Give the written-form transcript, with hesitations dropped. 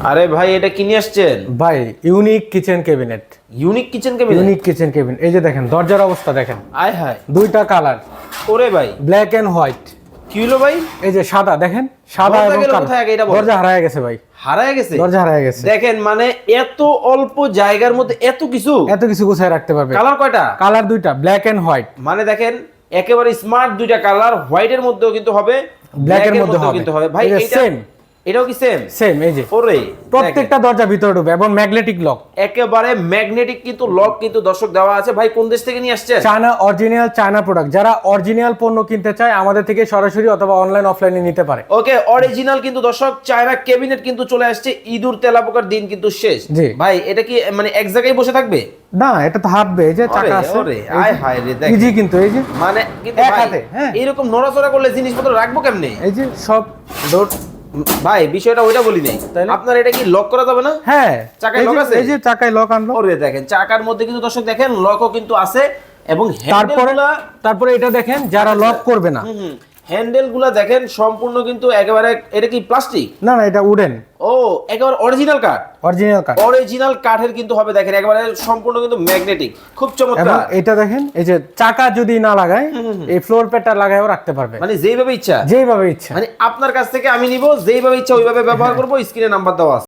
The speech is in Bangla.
আরে ভাই এটা কি নিয়ে আসছেন? ভাই unique kitchen cabinet. Unique kitchen cabinet? Unique kitchen cabinet, এই যে দেখেন দরজার অবস্থা দেখেন, আয় হায়, দুইটা কালার। ওরে ভাই ব্ল্যাক এন্ড হোয়াইট। কি হলো ভাই? এই যে সাদা দেখেন, সাদা দরজা এবং গেল কালো। কোথায় আগে এটা বলো? দরজা হারায় গেছে ভাই, হারায় গেছে? দরজা হারায় গেছে। দেখেন মানে এত অল্প জায়গার মধ্যে এত কিছু, এত কিছু গুছায় রাখতে পারবে। কালার কয়টা? কালার দুইটা, ব্ল্যাক এন্ড হোয়াইট। মানে দেখেন একেবারে স্মার্ট দুইটা কালার, হোয়াইটের মধ্যেও কিন্তু হবে, ব্ল্যাকের মধ্যে কিন্তু হবে। ভাই এই যে এটা সেম, এটাও কি সেম? সেম এই যে ওরে প্রত্যেকটা দরজা ভিতরে ঢুকবে এবং ম্যাগনেটিক লক। একেবারে ম্যাগনেটিক কিন্তু লক কিন্তু দর্শক দেওয়া আছে। ভাই কোন দেশ থেকে নিয়ে আসছেন? China original, China product. যারা অরিজিনাল পণ্য কিনতে চায় আমাদের থেকে সরাসরি অথবা অনলাইন অফলাইনে নিতে পারে। ওকে, অরিজিনাল কিন্তু দর্শক চায়না ক্যাবিনেট কিন্তু চলে আসছে, ইঁদুর তেলাপোকার দিন কিন্তু শেষ। জি ভাই এটা কি মানে এক জায়গায় বসে থাকবে? না, এটা তো হাঁটবে, এই যে চাকা আছে। ওরে আয় হায় রে, দেখ ইজি কিন্তু এই যে মানে কিন্তু এক ভাই, হাতে, হ্যাঁ। এরকম নড়াচড়া করলে জিনিসপত্র রাখবো কেমনে? এই যে সব ডোর ভাই বিষয়টা ওইটা বলি নাই। তাইলে? আপনার এটা কি লক করা যাবে না? হ্যাঁ, চাকায় এই লক যে- আছে? এই যে চাকায় লক আনলো। ওরে দেখেন চাকার মধ্যে কিন্তু দর্শক দেখেন লকও কিন্তু আছে এবং তারপরে হ্যান্ডেলগুলা, তারপরে এটা দেখেন যারা লক করবে না। হ্যান্ডেলগুলা দেখেন সম্পূর্ণ কিন্তু একেবারে, এটা কি প্লাস্টিক? না না, এটা উডেন, ও একেবারে অরিজিনাল কাঠ, অরিজিনাল কাঠ। অরিজিনাল কাঠের কিন্তু হবে। দেখেন একেবারে সম্পূর্ণ কিন্তু ম্যাগনেটিক, খুব এবং চমৎকার। এটা দেখেন এই যে চাকা যদি না লাগায় এই ফ্লোর প্যাডটা লাগায়ও রাখতে পারবে, মানে যেইভাবে ইচ্ছা, যেভাবে ইচ্ছা। মানে আপনার কাছ থেকে আমি নিব, যেইভাবে ইচ্ছা ওইভাবে ব্যবহার করবো। স্ক্রিনে নাম্বার দেওয়া আছে।